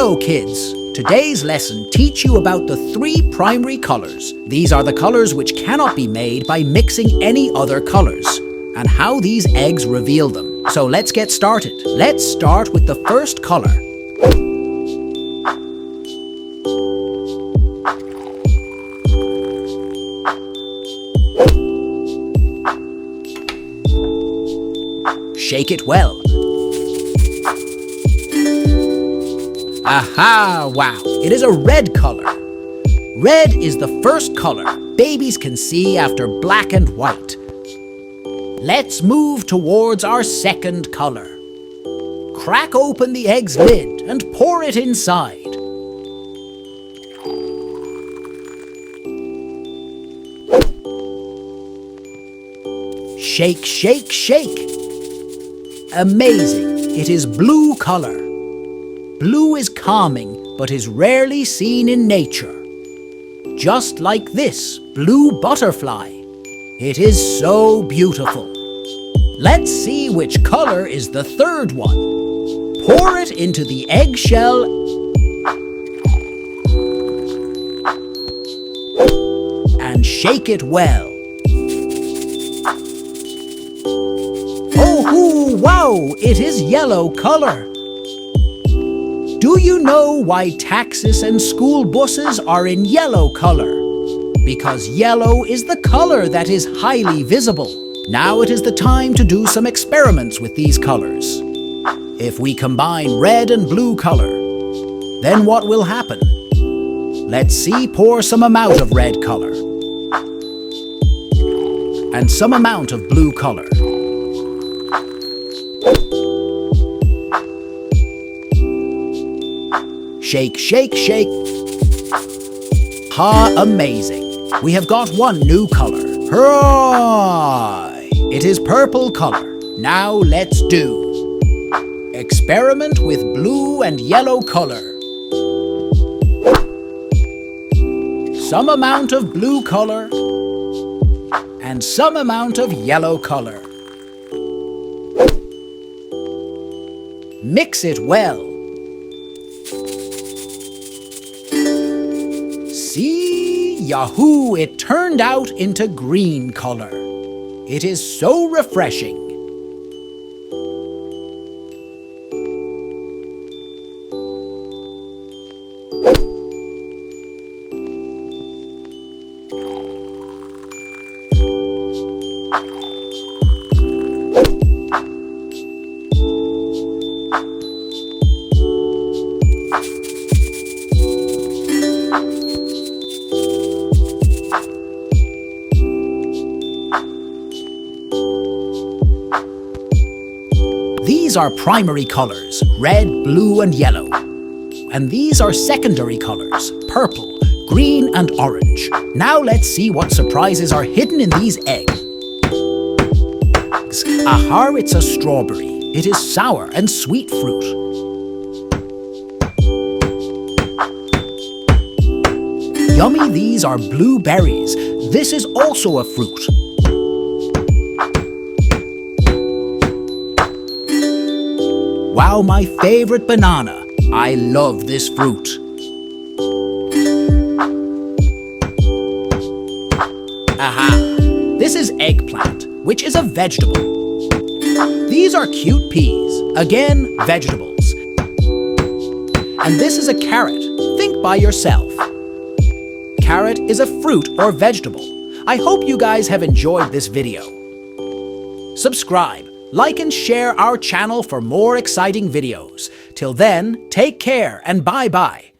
Hello kids! Today's lesson teaches you about the 3 primary colors. These are the colors which cannot be made by mixing any other colors, and how these eggs reveal them. So let's get started. Let's start with the first color. Shake it well. Aha! Wow! It is a red color. Red is the first color babies can see after black and white. Let's move towards our second color. Crack open the egg's lid and pour it inside. Shake, shake, shake. Amazing! It is blue color. Blue is calming, but is rarely seen in nature. Just like this blue butterfly. It is so beautiful. Let's see which color is the third one. Pour it into the eggshell and shake it well. Oh, wow! It is yellow color. Do you know why taxis and school buses are in yellow color? Because yellow is the color that is highly visible. Now it is the time to do some experiments with these colors. If we combine red and blue color, then what will happen? Let's see, pour some amount of red color and some amount of blue color. Shake, shake, shake. Ha, amazing. We have got one new color. Hurrah! It is purple color. Now let's do. Experiment with blue and yellow color. Some amount of blue color and some amount of yellow color. Mix it well. See? Yahoo! It turned out into green color. It is so refreshing. These are primary colors, red, blue, and yellow. And these are secondary colors, purple, green, and orange. Now let's see what surprises are hidden in these eggs. Aha, it's a strawberry. It is sour and sweet fruit. Yummy, these are blueberries. This is also a fruit. Wow, my favorite banana. I love this fruit. Aha! This is eggplant, which is a vegetable. These are cute peas, again, vegetables. And this is a carrot. Think by yourself. Carrot is a fruit or vegetable. I hope you guys have enjoyed this video. Subscribe. Like and share our channel for more exciting videos. Till then, take care and bye-bye.